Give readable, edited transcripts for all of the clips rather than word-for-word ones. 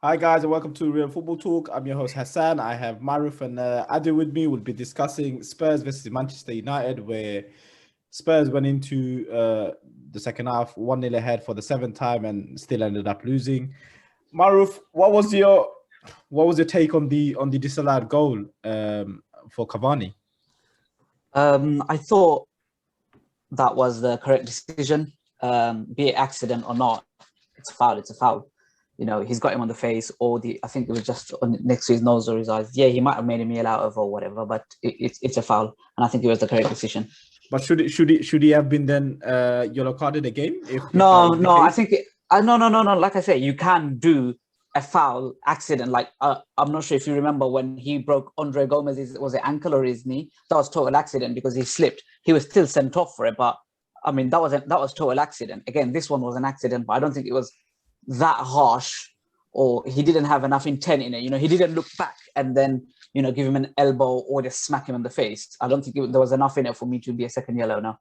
Hi guys, and welcome to Real Football Talk. I'm your host Hassan. I have Maruf and Adi with me. We'll be discussing Spurs versus Manchester United, where Spurs went into the second half 1-0 ahead for the seventh time and still ended up losing. Maruf, what was your take on the disallowed goal for Cavani? I thought that was the correct decision. Be it accident or not, it's a foul. It's a foul. He's got him on the face, or I think it was just next to his nose or his eyes. Yeah, he might have made a meal out of or whatever, but it's a foul, and I think it was the correct decision. But should he have been then yellow carded again? No, I think no. Like I say, you can do a foul accident. Like I'm not sure if you remember when he broke Andre Gomez's, was it ankle or his knee? That was total accident because he slipped. He was still sent off for it, but I mean that was total accident. Again, this one was an accident, but I don't think it was that harsh, or he didn't have enough intent in it. He didn't look back and then give him an elbow or just smack him in the face. I don't think there was enough in it for me to be a second yellow now.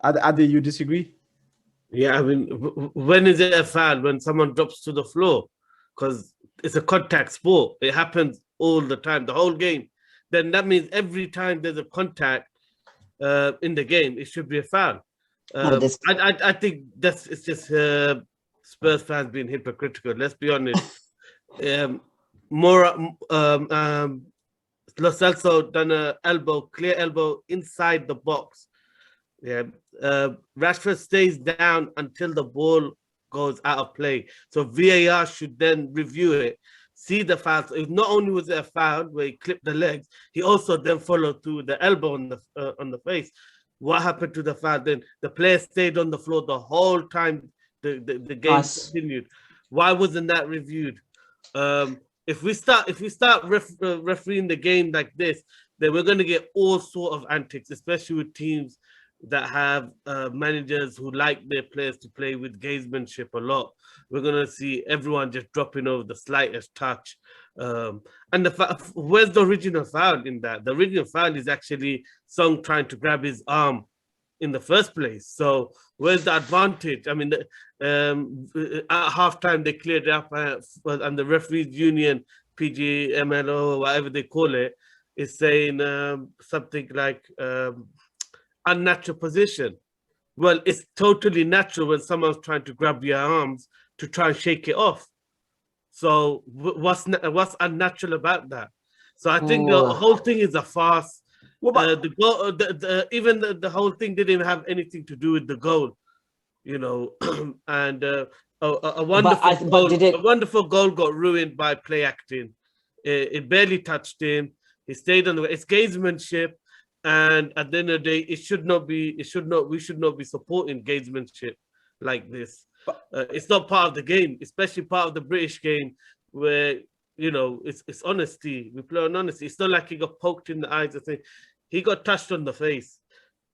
Adi, you disagree? Yeah, I mean, when is it a foul? When someone drops to the floor? Because it's a contact sport. It happens all the time, the whole game. Then that means every time there's a contact in the game, it should be a foul. I think it's just Spurs fans being hypocritical. Let's be honest. Lo Celso done a clear elbow inside the box. Yeah, Rashford stays down until the ball goes out of play. So VAR should then review it, see the foul. So not only was it a foul where he clipped the legs, he also then followed through the elbow on the face. What happened to the foul? Then the player stayed on the floor the whole time the game continued. Why wasn't that reviewed? If we start refereeing the game like this, then we're going to get all sort of antics, especially with teams that have managers who like their players to play with gamesmanship a lot. We're going to see everyone just dropping over the slightest touch. And where's the original foul in that? The original foul is actually Song trying to grab his arm in the first place. So where's the advantage? I mean, at halftime, they cleared it up and the referees union, PGMLO, whatever they call it, is saying something like unnatural position. Well, it's totally natural when someone's trying to grab your arms to try and shake it off. So what's unnatural about that? So I think the whole thing is a farce. The goal, even the whole thing didn't have anything to do with the goal, and a wonderful goal got ruined by play acting. It barely touched him. He stayed on the way. It's gamesmanship. And at the end of the day, we should not be supporting gamesmanship like this. It's not part of the game, especially part of the British game where, it's honesty. We play on honesty. It's not like he got poked in the eyes or thing. He got touched on the face,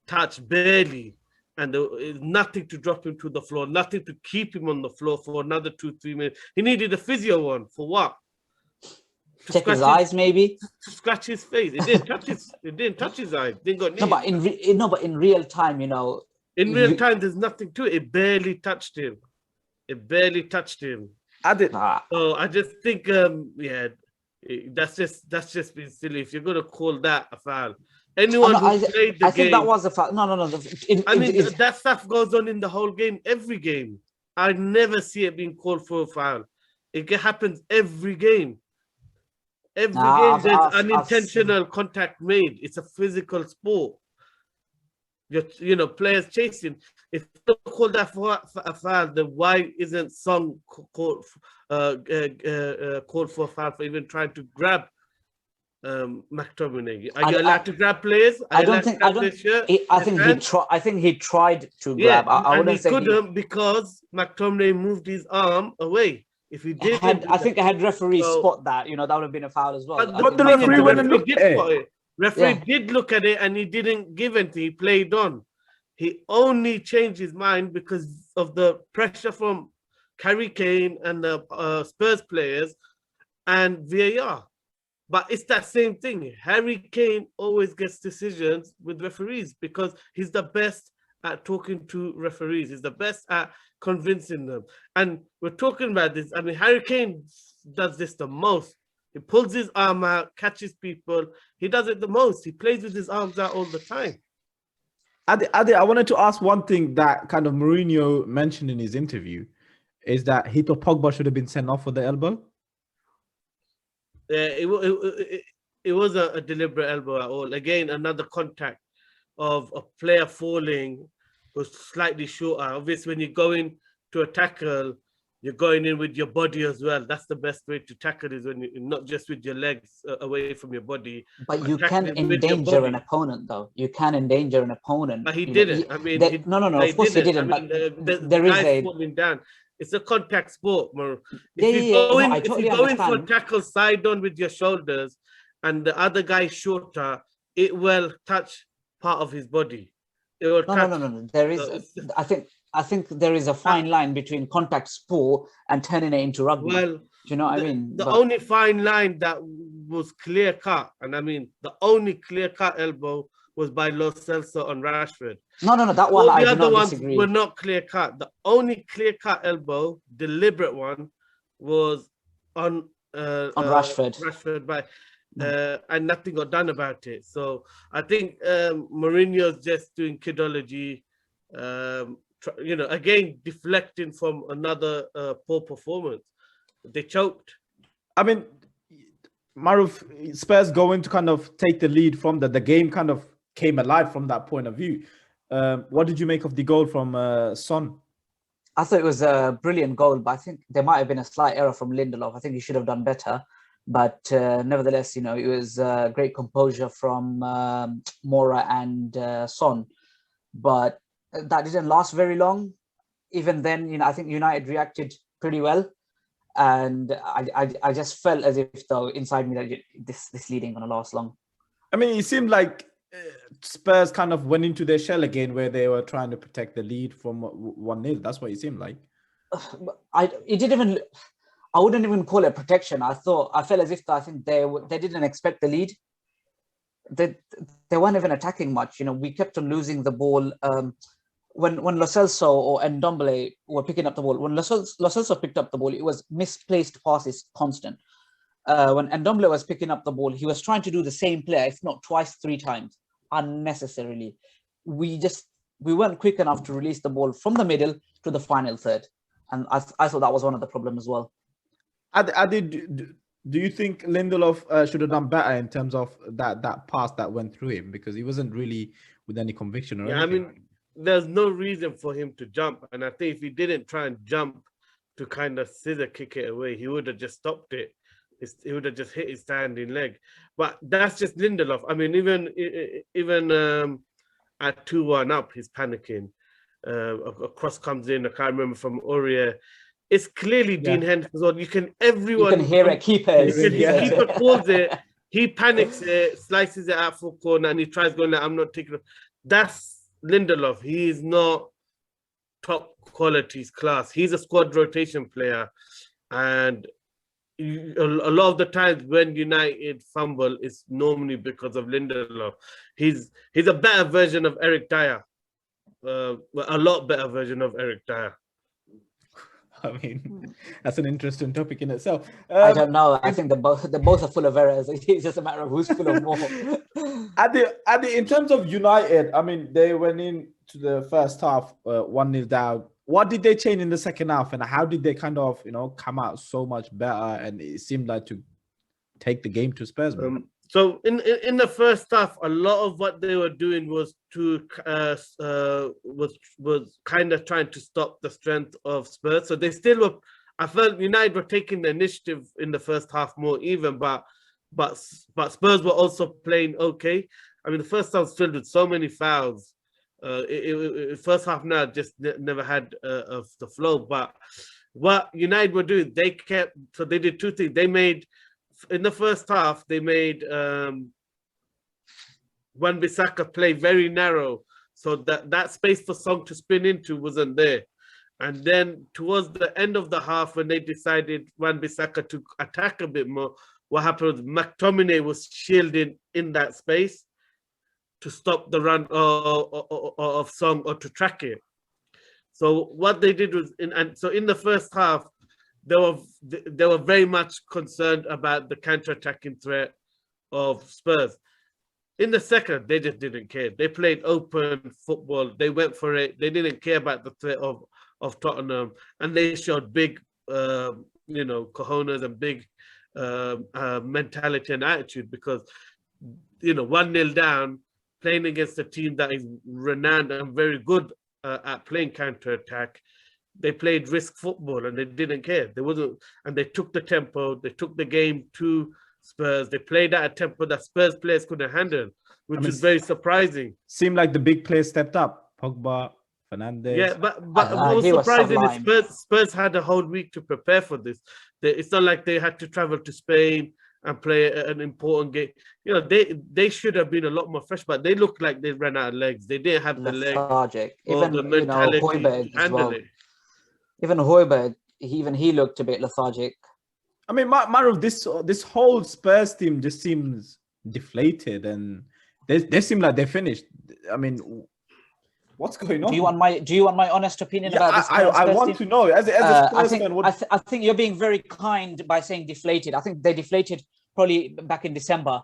touched barely. And there is nothing to drop him to the floor, nothing to keep him on the floor for another 2-3 minutes. He needed a physio one for what? Check his eyes, maybe. To scratch his face. It didn't touch his. It didn't touch his eyes. Didn't got no, but in real time, In real time, there's nothing to it. It barely touched him. So I just think, that's just been silly. If you're gonna call that a foul, anyone who played the game, I think that was a foul. No. That stuff goes on in the whole game, every game. I never see it being called for a foul. It happens every game. Every game there's unintentional contact made. It's a physical sport. Players chasing. If you call that for a foul, then why isn't Song called for a foul for even trying to grab McTominay? Are you allowed to grab players? I think he tried to grab. I wouldn't say he couldn't because McTominay moved his arm away. If he did, I think I had referees spot that. That would have been a foul as well. But the referee went and looked at it. Referee did look at it and he didn't give anything. He played on. He only changed his mind because of the pressure from Harry Kane and the Spurs players and VAR. But it's that same thing. Harry Kane always gets decisions with referees because he's the best at talking to referees. He's the best at convincing them. And we're talking about this. I mean, Harry Kane does this the most. He pulls his arm out, catches people. He does it the most. He plays with his arms out all the time. Adi, I wanted to ask one thing that kind of Mourhino mentioned in his interview, is that he thought Pogba should have been sent off for the elbow. Yeah, it wasn't a deliberate elbow at all. Again, another contact of a player falling was slightly shorter. Obviously, when you go in to a tackle, you're going in with your body as well. That's the best way to tackle, is when you're not just with your legs away from your body. But you can endanger an opponent, though. You can endanger an opponent. But he didn't. I mean, of course he didn't. I mean, but there is a falling down. It's a contact sport, Mo. If you go in for a tackle side on with your shoulders, and the other guy is shorter, it will touch part of his body. It will touch. No. There is. I think there is a fine line between contact sport and turning it into rugby. Well, do you know what I mean? The only fine line that was clear cut, and I mean the only clear cut elbow was by Lo Celso on Rashford. No, that one. All the I other ones disagree. were not clear cut. The only clear cut elbow, deliberate one, was on Rashford. And nothing got done about it. So I think Mourinho's just doing kidology. Again, deflecting from another poor performance. They choked. I mean, Maruf, Spurs going to kind of take the lead from the game kind of came alive from that point of view. What did you make of the goal from Son? I thought it was a brilliant goal, but I think there might have been a slight error from Lindelof. I think he should have done better. But nevertheless, it was great composure from Moura and Son. But that didn't last very long. Even then, I think United reacted pretty well. And I just felt as if, though, inside me that this lead ain't going to last long. I mean, it seemed like Spurs kind of went into their shell again, where they were trying to protect the lead from 1-0. That's what it seemed like. I wouldn't even call it protection. I felt as if I think they didn't expect the lead. They weren't even attacking much. We kept on losing the ball. When Lo Celso or Ndombele were picking up the ball, when Lo Celso picked up the ball, it was misplaced passes constant. When Ndombele was picking up the ball, he was trying to do the same play, if not twice, 3 times, unnecessarily. We weren't quick enough to release the ball from the middle to the final third. And I thought that was one of the problems as well. Do you think Lindelof should have done better in terms of that pass that went through him? Because he wasn't really with any conviction or anything. I mean, there's no reason for him to jump. And I think if he didn't try and jump to kind of scissor kick it away, he would have just stopped it. He would have just hit his standing leg. But that's just Lindelof. I mean, even at 2-1 up, he's panicking. A cross comes in, I can't remember, from Aurier. It's clearly Dean Henderson. You can hear it. Keeper calls it. He panics it, slices it out for corner, and he tries going like, I'm not taking it. That's Lindelof. He is not top quality class. He's a squad rotation player, and a lot of the times when United fumble, it's normally because of Lindelof. He's a better version of Eric Dyer, a lot better version of Eric Dyer. I mean, that's an interesting topic in itself. I don't know. I think they're both are full of errors. It's just a matter of who's full of more. In terms of United, I mean, they went into the first half 1-0 down. What did they change in the second half, and how did they kind of come out so much better? And it seemed like to take the game to Spurs. So in the first half, a lot of what they were doing was was kind of trying to stop the strength of Spurs. So they still were. I felt United were taking the initiative in the first half more even, but Spurs were also playing okay. I mean, the first half was filled with so many fouls. First half now just never had of the flow. But what United were doing, they did 2 things. They made. In the first half, they made Wan-Bissaka play very narrow, so that space for Song to spin into wasn't there. And then towards the end of the half, when they decided Wan-Bissaka to attack a bit more, what happened was McTominay was shielding in that space to stop the run of Song or to track it. So what they did was, in the first half, they were very much concerned about the counter-attacking threat of Spurs. In the second, they just didn't care. They played open football. They went for it. They didn't care about the threat of Tottenham, and they showed big, cojones and big mentality and attitude because, 1-0 down, playing against a team that is renowned and very good at playing counter-attack. They played risk football and they didn't care. They took the tempo. They took the game to Spurs. They played at a tempo that Spurs players couldn't handle, which is very surprising. Seemed like the big players stepped up. Pogba, Fernandes. Yeah, but what was surprising is Spurs had a whole week to prepare for this. It's not like they had to travel to Spain and play an important game. They should have been a lot more fresh, but they looked like they ran out of legs. They didn't have the legs. Even the mentality Højbjerg to handle it. Even Højbjerg, he looked a bit lethargic. I mean, Maru, this whole Spurs team just seems deflated, and they seem like they're finished. I mean, what's going on? Do you want my honest opinion about this? I want to know. As a Spurs fan, I think you're being very kind by saying deflated. I think they deflated probably back in December.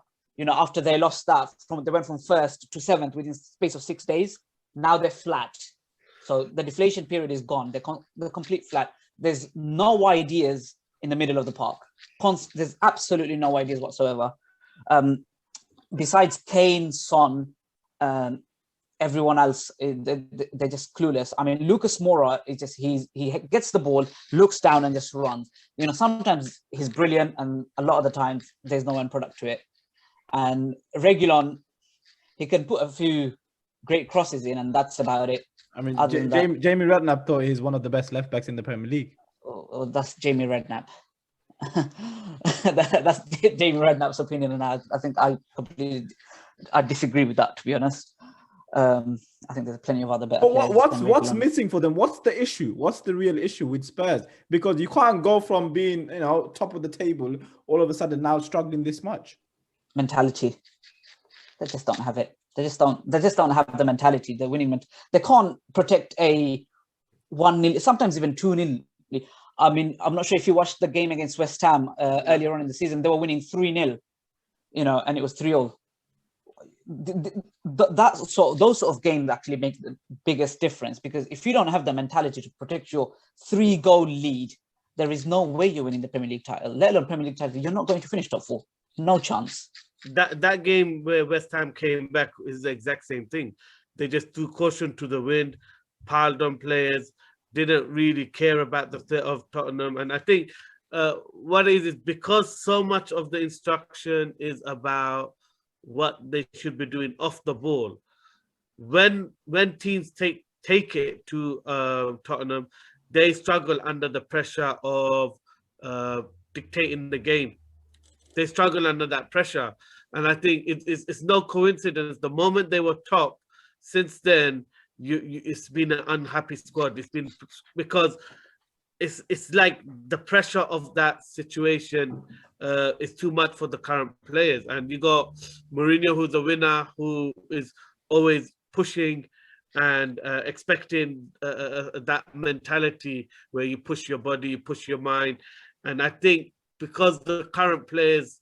After they lost that, they went from 1st to 7th within the space of 6 days. Now they're flat. So the deflation period is gone. They're complete flat. There's no ideas in the middle of the park. There's absolutely no ideas whatsoever. Besides Kane, Son, everyone else, they're just clueless. I mean, Lucas Moura is just he gets the ball, looks down, and just runs. Sometimes he's brilliant, and a lot of the times there's no end product to it. And Reguilon, he can put a few great crosses in, and that's about it. I mean, Jamie Redknapp thought he's one of the best left backs in the Premier League. Oh, that's Jamie Redknapp. That's Jamie Redknapp's opinion, and I think I disagree with that, to be honest. I think there's plenty of other better players. What's missing for them? What's the issue? What's the real issue with Spurs? Because you can't go from being top of the table all of a sudden now struggling this much. Mentality. They just don't have it. They just don't have the mentality, the winning mentality. They can't protect a 1-0, sometimes even 2-0. I mean, I'm not sure if you watched the game against West Ham earlier on in the season. They were winning 3-0, and it was 3-0. Those sort of games actually make the biggest difference, because if you don't have the mentality to protect your 3-goal lead, there is no way you're winning the Premier League title, let alone Premier League title. You're not going to finish top 4. No chance. That game where West Ham came back is the exact same thing. They just threw caution to the wind, piled on players, didn't really care about the threat of Tottenham. And I think what it is because so much of the instruction is about what they should be doing off the ball. When teams take it to Tottenham, they struggle under the pressure of dictating the game. They struggle under that pressure. And I think it's no coincidence. The moment they were top, since then, it's been an unhappy squad. It's been because it's like the pressure of that situation is too much for the current players. And you got Mourhino, who's a winner, who is always pushing and expecting that mentality where you push your body, you push your mind. And I think because the current players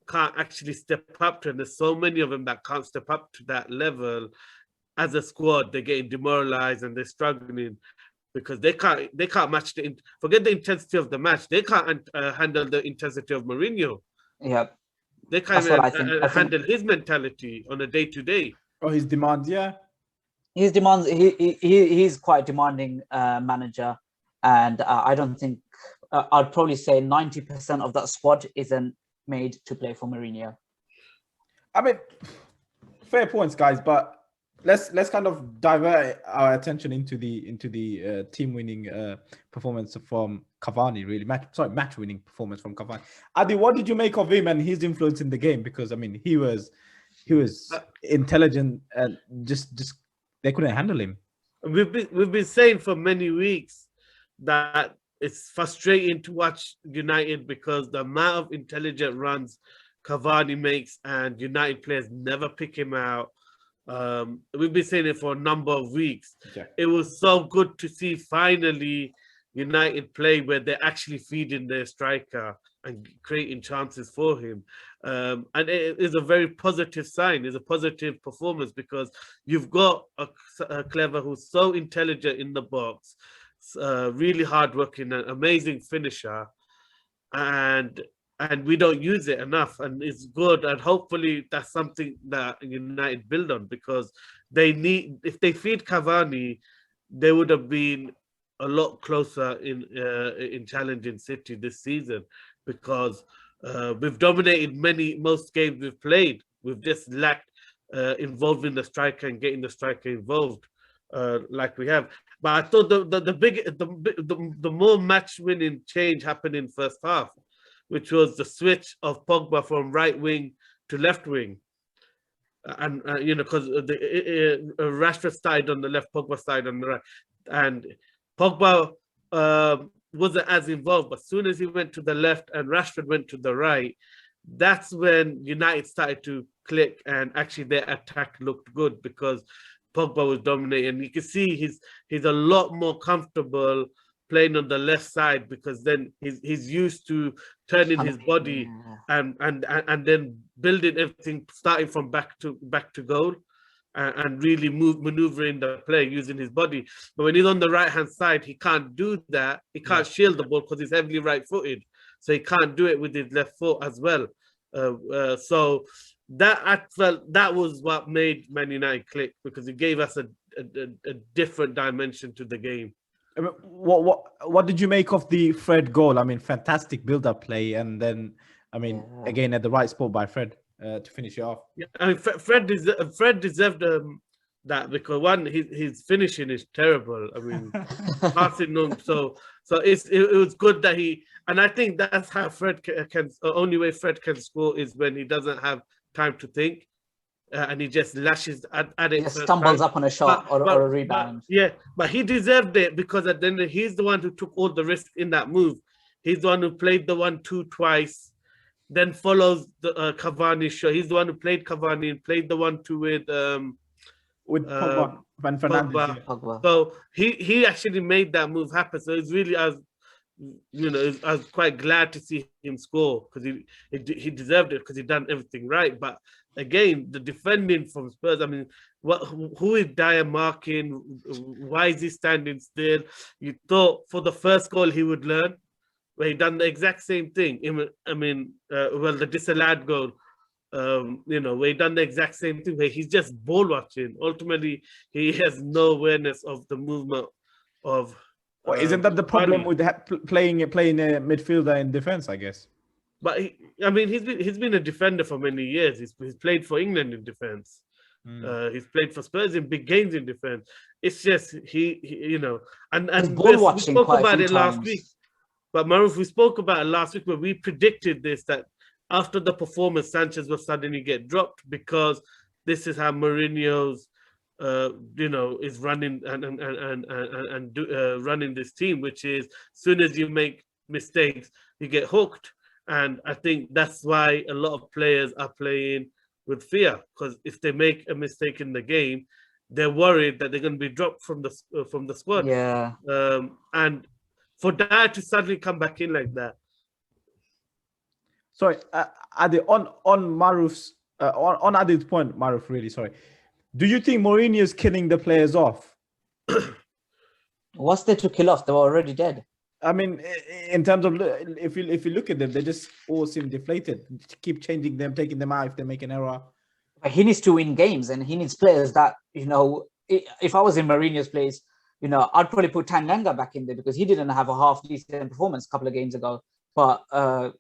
can't actually step up to it, and there's so many of them that can't step up to that level, as a squad, they're getting demoralized and they're struggling because they can't match forget the intensity of the match. They can't handle the intensity of Mourhino. Yeah, they can't handle his mentality on a day-to-day. Oh, his demands, yeah. His demands. He's quite demanding manager, and I don't think I'd probably say 90% of that squad isn't made to play for Mourhino. I mean, fair points, guys, but let's kind of divert our attention into the team-winning performance from Cavani. Really, match-winning performance from Cavani. Adi, what did you make of him and his influence in the game? Because I mean, he was intelligent and just they couldn't handle him. We've been saying for many weeks that it's frustrating to watch United because the amount of intelligent runs Cavani makes and United players never pick him out. We've been saying it for a number of weeks. Yeah. It was so good to see finally United play where they're actually feeding their striker and creating chances for him. And it is a very positive sign. It's a positive performance because you've got a Clever who's so intelligent in the box, really hardworking, an amazing finisher, and we don't use it enough, and it's good, and hopefully that's something that United build on, because they need, if they feed Cavani, they would have been a lot closer in challenging City this season, because we've dominated most games we've played. We've just lacked involving the striker and getting the striker involved like we have. But I thought the more match-winning change happened in first half, which was the switch of Pogba from right wing to left wing. And, you know, because Rashford started on the left, Pogba started on the right. And Pogba wasn't as involved, but as soon as he went to the left and Rashford went to the right, that's when United started to click, and actually their attack looked good because Pogba was dominating. You can see he's a lot more comfortable playing on the left side, because then he's used to turning his body and then building everything, starting from back to goal, and really maneuvering the play using his body. But when he's on the right hand side, he can't do that. He can't shield the ball because he's heavily right footed, so he can't do it with his left foot as well. So that, I felt that was what made Man United click, because it gave us a different dimension to the game. I mean, what did you make of the Fred goal? I mean, fantastic build-up play, and then, I mean, again at the right spot by Fred to finish it off. Yeah, I mean, Fred deserved that, because one, his finishing is terrible. I mean, passing on. So it was good that he, and I think that's how Fred can. Only way Fred can score is when he doesn't have time to think. And he just lashes at it. He stumbles up on a shot or a rebound. But he deserved it, because at the end he's the one who took all the risk in that move. He's the one who played the 1-2 twice, then follows the Cavani shot. He's the one who played Cavani and played the 1-2 with Pogba, Van Fernandes. Yeah. Pogba. So he actually made that move happen. So it's really, I was quite glad to see him score, because he deserved it, because he done everything right. But again, the defending from Spurs, I mean, who is Dyer marking? Why is he standing still? You thought for the first goal he would learn, where he done the exact same thing. I mean, the disallowed goal, where he done the exact same thing, where he's just ball watching. Ultimately, he has no awareness of the movement of. Well, isn't that the problem with playing a midfielder in defense, I guess? But he's been a defender for many years. He's played for England in defense. He's played for Spurs in big games in defense. It's just he and we spoke about it last week. But Maruf, we spoke about it last week, where we predicted this, that after the performance, Sanchez will suddenly get dropped, because this is how Mourhino's is running and running this team, which is, as soon as you make mistakes, you get hooked. And I think that's why a lot of players are playing with fear, because if they make a mistake in the game, they're worried that they're going to be dropped from the squad. Yeah. And for that to suddenly come back in like that. Sorry, Adi, on Maruf's on Adi's point, Maruf, really sorry. Do you think Mourhino is killing the players off? What's there to kill off? They were already dead. I mean, in terms of, if you look at them, they just all seem deflated. Keep changing them, taking them out if they make an error. But he needs to win games, and he needs players that, if I was in Mourinho's place, I'd probably put Tanganga back in there, because he didn't have a half decent performance a couple of games ago. But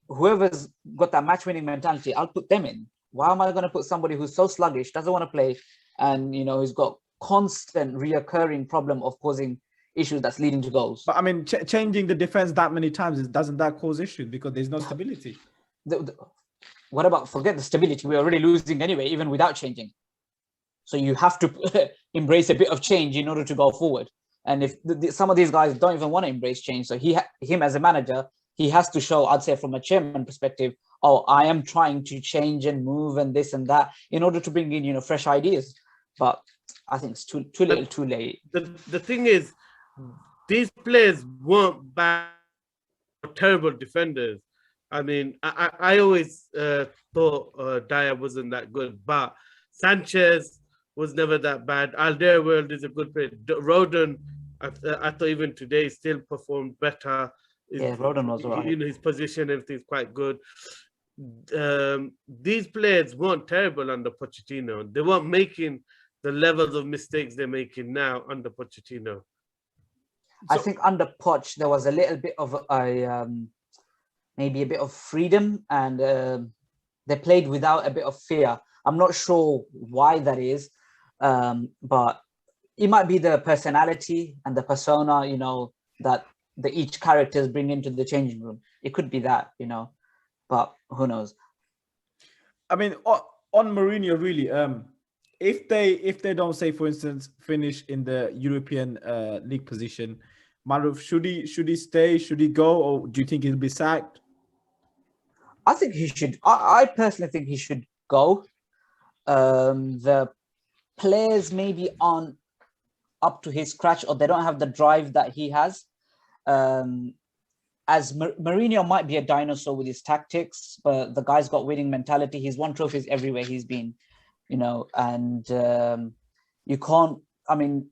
whoever's got that match-winning mentality, I'll put them in. Why am I going to put somebody who's so sluggish, doesn't want to play, and who's got constant reoccurring problem of causing issues that's leading to goals? But I mean, changing the defense that many times, doesn't that cause issues, because there's no stability? What about, forget the stability? We're already losing anyway, even without changing. So you have to embrace a bit of change in order to go forward. And if some of these guys don't even want to embrace change, so him as a manager, he has to show, I'd say from a chairman perspective, I am trying to change and move and this and that, in order to bring in fresh ideas. but I think it's too little, too late. The thing is, these players weren't bad, terrible defenders. I mean, I always thought Dyer wasn't that good, but Sanchez was never that bad. Alderweireld is a good player. Rodon, I thought even today still performed better. Yeah, Rodon was all right. You know, his position, everything's quite good. These players weren't terrible under Pochettino. They weren't making the levels of mistakes they're making now under Pochettino. I think under Poch there was a little bit of a maybe a bit of freedom, and they played without a bit of fear. I'm not sure why that is, but it might be the personality and the persona, you know, that each characters bring into the changing room. It could be that, you know, but who knows? I mean, on Mourhino, really, if they don't, say for instance, finish in the European league position, Maruf, should he stay? Should he go, or do you think he'll be sacked? I think he should. I personally think he should go. The players maybe aren't up to his scratch, or they don't have the drive that he has. As Mourhino might be a dinosaur with his tactics, but the guy's got winning mentality. He's won trophies everywhere he's been, you know, and you can't. I mean,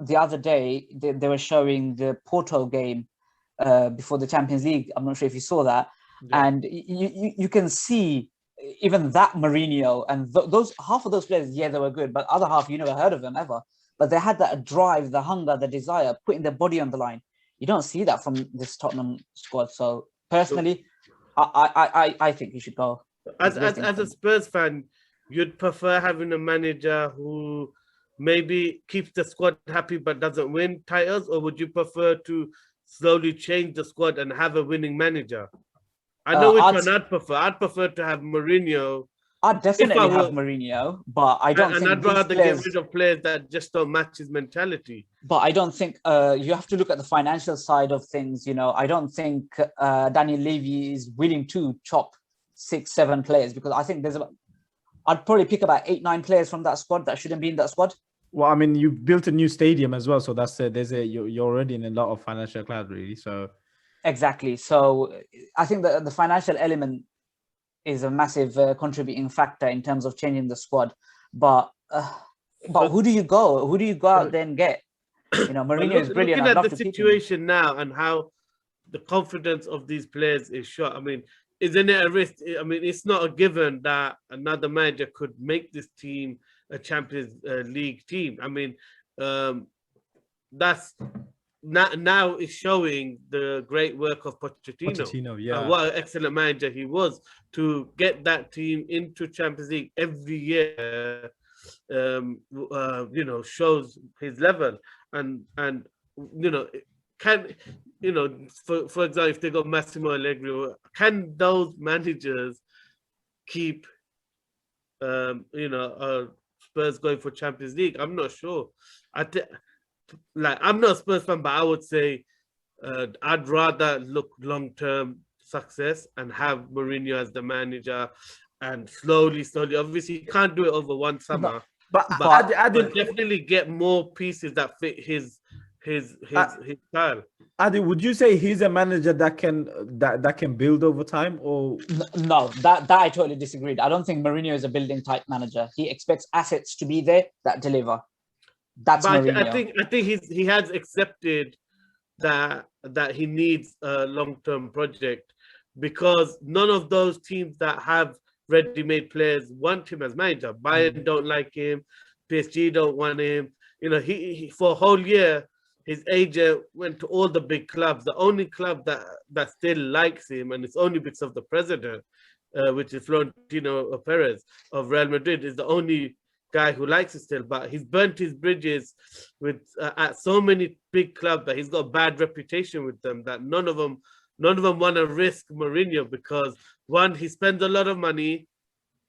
the other day they were showing the Porto game before the Champions League. I'm not sure if you saw that. Yeah. And you can see even that Mourhino and those half of those players, yeah, they were good, but other half you never heard of them ever. But they had that drive, the hunger, the desire, putting their body on the line. You don't see that from this Tottenham squad. So personally, I think he should go. As a Spurs fan, you'd prefer having a manager who maybe keeps the squad happy but doesn't win titles, or would you prefer to slowly change the squad and have a winning manager? I know which one I'd prefer. I'd prefer to have Mourhino. I'd definitely have Mourhino, but I don't think... And I'd rather get rid of players that just don't match his mentality. But I don't think... you have to look at the financial side of things, you know. I don't think Daniel Levy is willing to chop 6-7 players, because I think I'd probably pick about 8-9 players from that squad that shouldn't be in that squad. Well, I mean, you built a new stadium as well, so you're already in a lot of financial cloud, really, so... Exactly. So I think that the financial element is a massive contributing factor in terms of changing the squad. But who do you go? Who do you go out there and get? You know, Mourhino is brilliant. Looking at the situation now and how the confidence of these players is shot, I mean, isn't it a risk? I mean, it's not a given that another manager could make this team a Champions League team. I mean, that's... Now is showing the great work of Pochettino. Yeah. What an excellent manager he was to get that team into Champions League every year. You know, shows his level, and you know, for example, if they got Massimo Allegri, can those managers keep Spurs going for Champions League? I'm not sure. I'm not a Spurs fan, but I would say I'd rather look long-term success and have Mourhino as the manager, and slowly. Obviously, you can't do it over one summer, but definitely get more pieces that fit his style. Adi, would you say he's a manager that can build over time, or no? That I totally disagreed. I don't think Mourhino is a building type manager. He expects assets to be there that deliver. That's Mourhino. I think he has accepted that he needs a long-term project, because none of those teams that have ready-made players want him as manager. Bayern don't like him, PSG don't want him. You know, he for a whole year his agent went to all the big clubs. The only club that still likes him, and it's only because of the president, which is Florentino Perez of Real Madrid, is the only guy who likes it still, but he's burnt his bridges with at so many big clubs that he's got a bad reputation with them, that none of them want to risk Mourhino, because one, he spends a lot of money,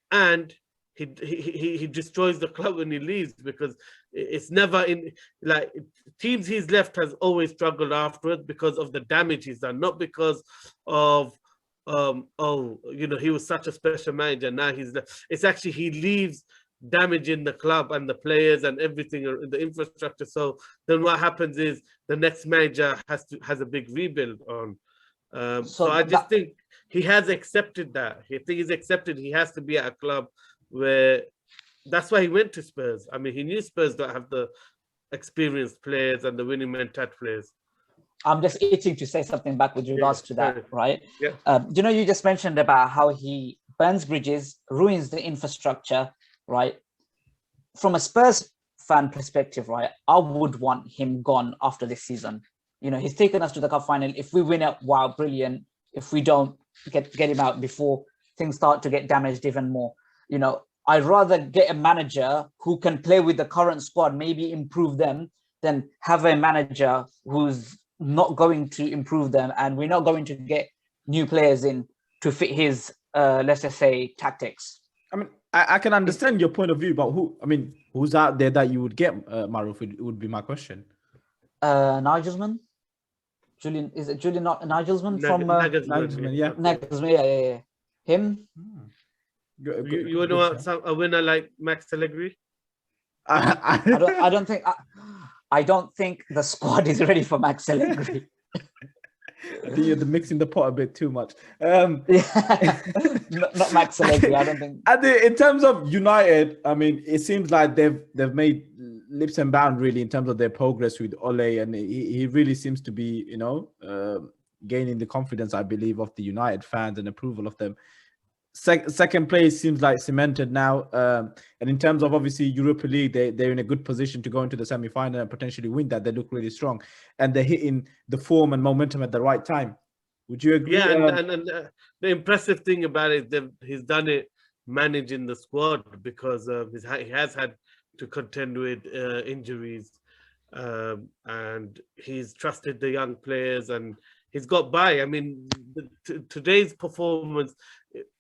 and he destroys the club when he leaves, because it's never in, like, teams he's left has always struggled afterwards because of the damage he's done, not because of he was such a special manager. Now it's actually he leaves damaging the club and the players and everything, the infrastructure. So then what happens is the next manager has a big rebuild on. So I just think he has accepted that. I think he's accepted he has to be at a club where. That's why he went to Spurs. I mean, he knew Spurs don't have the experienced players and the winning mentality players. I'm just itching to say something back with regards to that, right? Yeah. You just mentioned about how he burns bridges, ruins the infrastructure, right? From a Spurs fan perspective, right, I would want him gone after this season. He's taken us to the cup final. If we win it, wow, brilliant. If we don't, get him out before things start to get damaged even more. I'd rather get a manager who can play with the current squad, maybe improve them, than have a manager who's not going to improve them, and we're not going to get new players in to fit his, let's just say, tactics. I mean, I can understand your point of view, but who's out there that you would get, Maruf? It would be my question. Nigelsmann? Julian Nigelsmann from Nigelsmann, yeah. Nigelsmann, yeah. Him? You would want a winner like Max Allegri? I don't think the squad is ready for Max Allegri. I think you're mixing the pot a bit too much. Not Max Allegri, I don't think. In terms of United, I mean, it seems like they've made leaps and bounds really in terms of their progress with Ole, and he really seems to be, gaining the confidence, I believe, of the United fans and approval of them. Second place seems like cemented now, and in terms of obviously Europa League, they're in a good position to go into the semi-final and potentially win that. They look really strong, and they're hitting the form and momentum at the right time. Would you agree? Yeah, and the impressive thing about it is he's done it managing the squad, because he has had to contend with injuries, and he's trusted the young players and he's got by. I mean, today's performance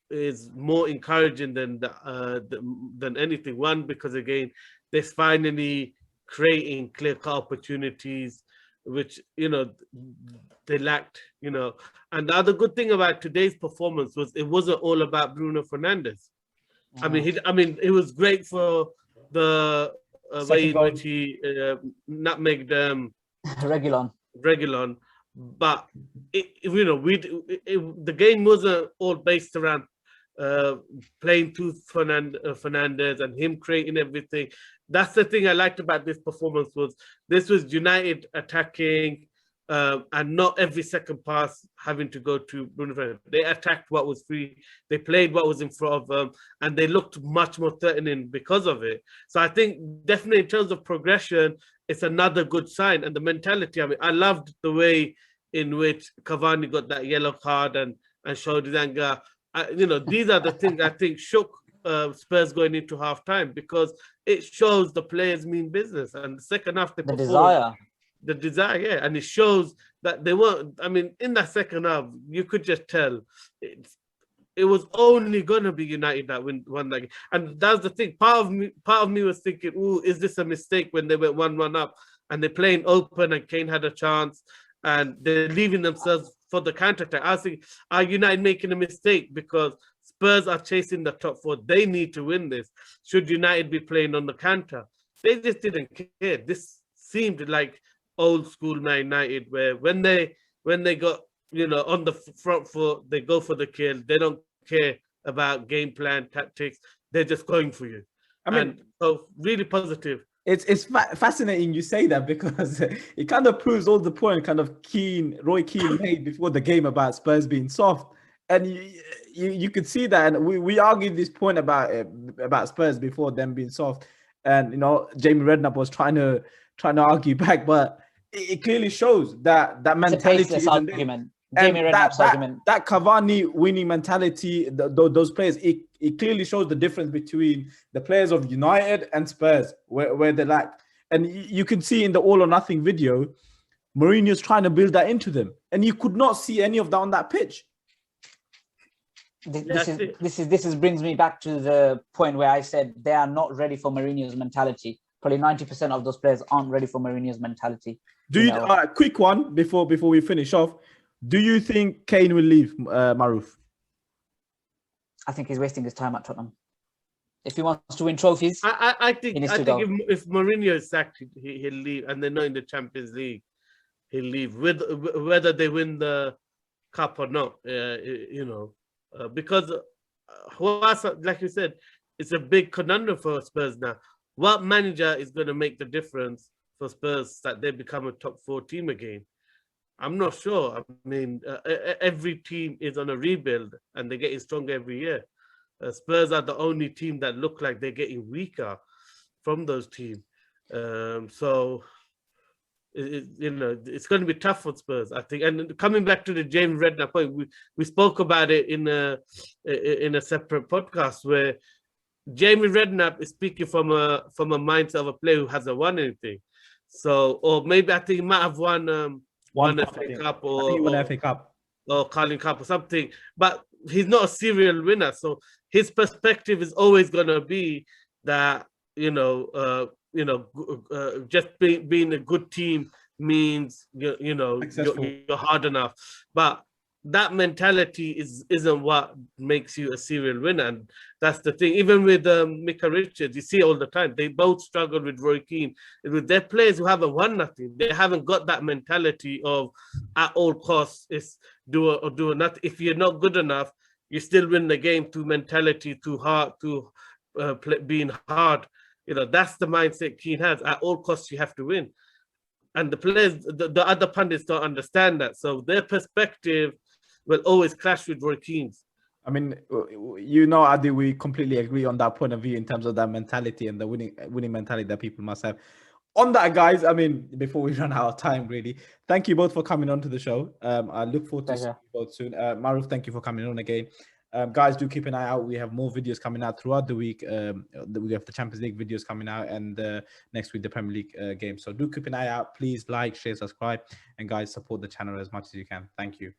is more encouraging than anything. One, because again, they're finally creating clear-cut opportunities, which they lacked. And the other good thing about today's performance was it wasn't all about Bruno Fernandes. I mean, it was great for the way in which he nutmegged Reguilon, but the game wasn't all based around playing to Fernandes and him creating everything. That's the thing I liked about this performance, was this was United attacking and not every second pass having to go to Bruno Fernandes. They attacked what was free, they played what was in front of them, and they looked much more threatening because of it. So I think definitely in terms of progression, it's another good sign. And the mentality, I mean, I loved the way in which Cavani got that yellow card and showed his anger. These are the things I think shook Spurs going into halftime, because it shows the players mean business. And the second half, the desire, yeah. And it shows that they weren't, I mean, in that second half, you could just tell it was only going to be United that won that game. And that's the thing. Part of me was thinking, ooh, is this a mistake when they went 1-1 up and they're playing open and Kane had a chance and they're leaving themselves for the counter-attack? I was thinking, are United making a mistake because Spurs are chasing the top four? They need to win this. Should United be playing on the counter? They just didn't care. This seemed like old school Man United, where when they got on the front foot, they go for the kill. They don't care about game plan, tactics. They're just going for you. I mean, so really positive. It's fascinating you say that, because it kind of proves all the point kind of Roy Keane made before the game about Spurs being soft, and you could see that, and we argued this point about Spurs before them being soft, and Jamie Redknapp was trying to argue back, but it clearly shows that mentality is argument. Jamie Redknapp's argument. That Cavani winning mentality, those players, it clearly shows the difference between the players of United and Spurs, where they lack. And you can see in the All or Nothing video, Mourhino's trying to build that into them, and you could not see any of that on that pitch. This brings me back to the point where I said they are not ready for Mourhino's mentality. Probably 90% of those players aren't ready for Mourhino's mentality. Quick one before we finish off. Do you think Kane will leave, Maruf? I think he's wasting his time at Tottenham. If he wants to win trophies, I think he needs I to think go. if Mourinho is sacked, he'll leave, and they're not in the Champions League, he'll leave. Whether they win the cup or not, because like you said, it's a big conundrum for Spurs now. What manager is going to make the difference for Spurs that they become a top 4 team again? I'm not sure. I mean, every team is on a rebuild and they're getting stronger every year. Spurs are the only team that look like they're getting weaker from those teams. So, it's going to be tough for Spurs, I think. And coming back to the James Redknapp point, we spoke about it in a separate podcast where Jamie Redknapp is speaking from a mindset of a player who hasn't won anything. So, or maybe I think he might have won one FA Cup or FA Cup or Carling Cup or something, but he's not a serial winner. So his perspective is always going to be that just being a good team means you're hard enough, but that mentality isn't what makes you a serial winner. And that's the thing. Even with Micah Richards, you see all the time, they both struggle with Roy Keane. With their players who haven't won nothing, they haven't got that mentality of at all costs, it's do or do nothing. If you're not good enough, you still win the game through mentality, through heart, through being hard. That's the mindset Keane has. At all costs, you have to win. And the players, the other pundits don't understand that. So their perspective will always clash with Roy Keane's. I mean, Adi, we completely agree on that point of view in terms of that mentality and the winning mentality that people must have. On that, guys, I mean, before we run out of time, really, thank you both for coming on to the show. I look forward to seeing you both soon. Maruf, thank you for coming on again. Guys, do keep an eye out. We have more videos coming out throughout the week. We have the Champions League videos coming out, and next week the Premier League game. So do keep an eye out. Please like, share, subscribe, and guys, support the channel as much as you can. Thank you.